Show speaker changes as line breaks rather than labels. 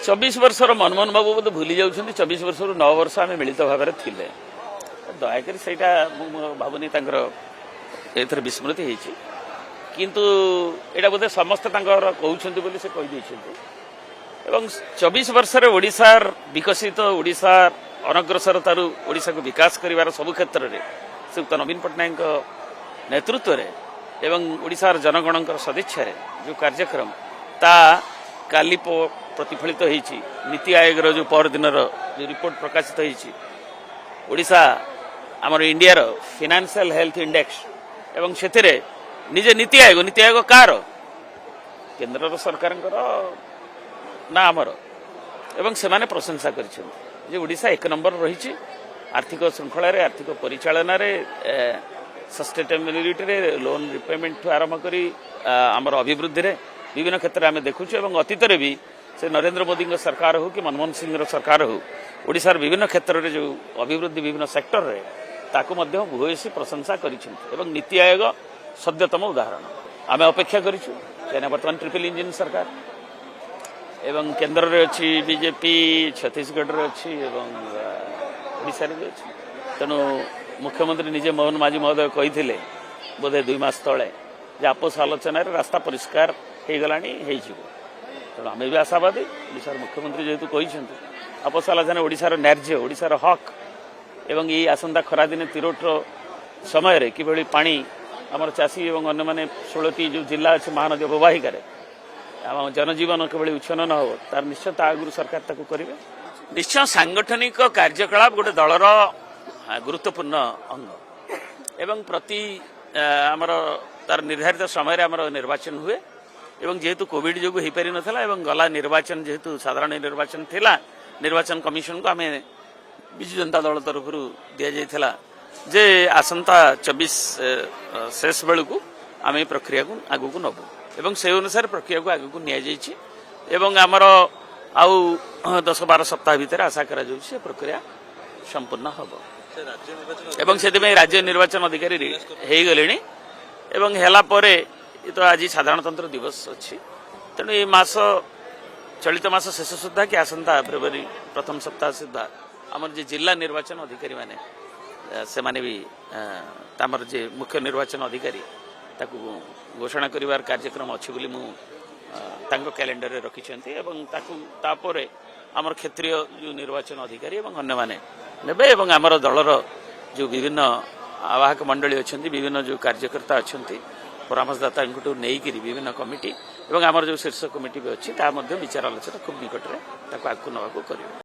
24 वर्षर मनमोहन बाबू बोध भूली जाऊँ 24 वर्ष 9 वर्ष आम मिलित भाव में थिले दयाकोरी से भावुनी एथर विस्मृति होती किंतु एटा बोधे समस्त कहते बोली से कहीदे 24 वर्ष ओडिशार विकसित ओडिशार अनग्रसरतार ओडिशा को विकास कर सबु क्षेत्र में श्रीयुक्त नवीन पट्टनायक नेतृत्व एवं ओडिशार जनगण सदिच्छा जो कार्यक्रम ता काली प्रतिफलित होती नीति आयोग जो परदिन जो रिपोर्ट प्रकाशित होती ओडिशा आमर इंडिया फाइनेंशियल हेल्थ इंडेक्स एवं से निजे नीति आयोग कार केंद्र सरकार ना आमर एवं से माने प्रशंसा कर ओडिशा 1 नंबर रही आर्थिक श्रृंखल आर्थिक परिचालन सस्टेनेबिलिटी लोन रिपेमेंट आरंभ कर आमर अभिवृद्धि विभिन्न क्षेत्र में देखुँ और अतीत भी से नरेंद्र मोदी सरकार हो कि मनमोहन सिंह सरकार हो ओडिशार विभिन्न क्षेत्र में जो अभिवृद्धि विभिन्न सेक्टर रे ताकू मध्य भूयसी प्रशंसा कर नीति आयोग सद्यतम उदाहरण आम अपेक्षा करें बर्तमान ट्रिपल इंजिन सरकार एवं केंद्र रे अच्छी बीजेपी छत्तीसगढ़ रे अच्छी एवं ओडिशा रे अच्छी तेणु मुख्यमंत्री निजे मोहन माझी महोदय कही बोधे 2 मास तले आपस आलोचन रास्ता परिष्कार हो गला तेणु आम भी आशावादी ओडिशार मुख्यमंत्री जेहेतु कही आपस आलोचना ओडिशार न्याय्य ओडिशार हक एवं ये आसंता खरा दिन तिरोटर समय किभली पानी आमर चाषी और अन्य माने 16टी जो जिला अच्छे महानदी अववाहिकार आम जनजीवन किभली उच्छन न हो तार निश्चय आगुरी सरकार ताकू करेंगे निश्चय सांगठनिक कार्यकलाप गोटे दलर गुरुत्वपूर्ण अंग एवं प्रति आमर तार निर्धारित समय आमर निर्वाचन हुए एवं जेहेतु कोविड जो हो पारि नथिला एवं गला निर्वाचन जेहेतु साधारण निर्वाचन थिला निर्वाचन कमिशन को आमे बिजु जनता दल तरफ दि जाइथिला जे आसंता 24 शेष बेलू को आम प्रक्रिया को आगू को नबू एवं से अनुसार प्रक्रिया को आगू को नि जाइछि एवं आमर आउ 10-12 सप्ताह भीतर आशा करा जाउछि से प्रक्रिया संपूर्ण हबो एवं से राज्य निर्वाचन अधिकारी हो गले एवं हेला परे तो आज साधारणतंत्र दिवस अच्छी तेणु ये मास चलित मास शेष सुधा कि आसंता फेब्रुआरी प्रथम सप्ताह सुधा आमर जे जिला निर्वाचन अधिकारी माने से माने भी तामर जे मुख्य निर्वाचन अधिकारी ताकू घोषणा करिवार कार्यक्रम अच्छी बोली मु तांको कैलेंडर रे रखिछन्ती एवं ताकू तापरे आमर क्षेत्रीय जो निर्वाचन अधिकारी एवं अन्य माने नेबे एवं आमर दलर जो विभिन्न आवाहक मंडली अच्छी विभिन्न जो कार्यकर्ता अच्छी परामर्शदाता नहीं विभिन्न कमिटी एवं आमर जो शीर्ष कमिटी भी अच्छी विचार आलोचना खूब निकट में आगू नवा कर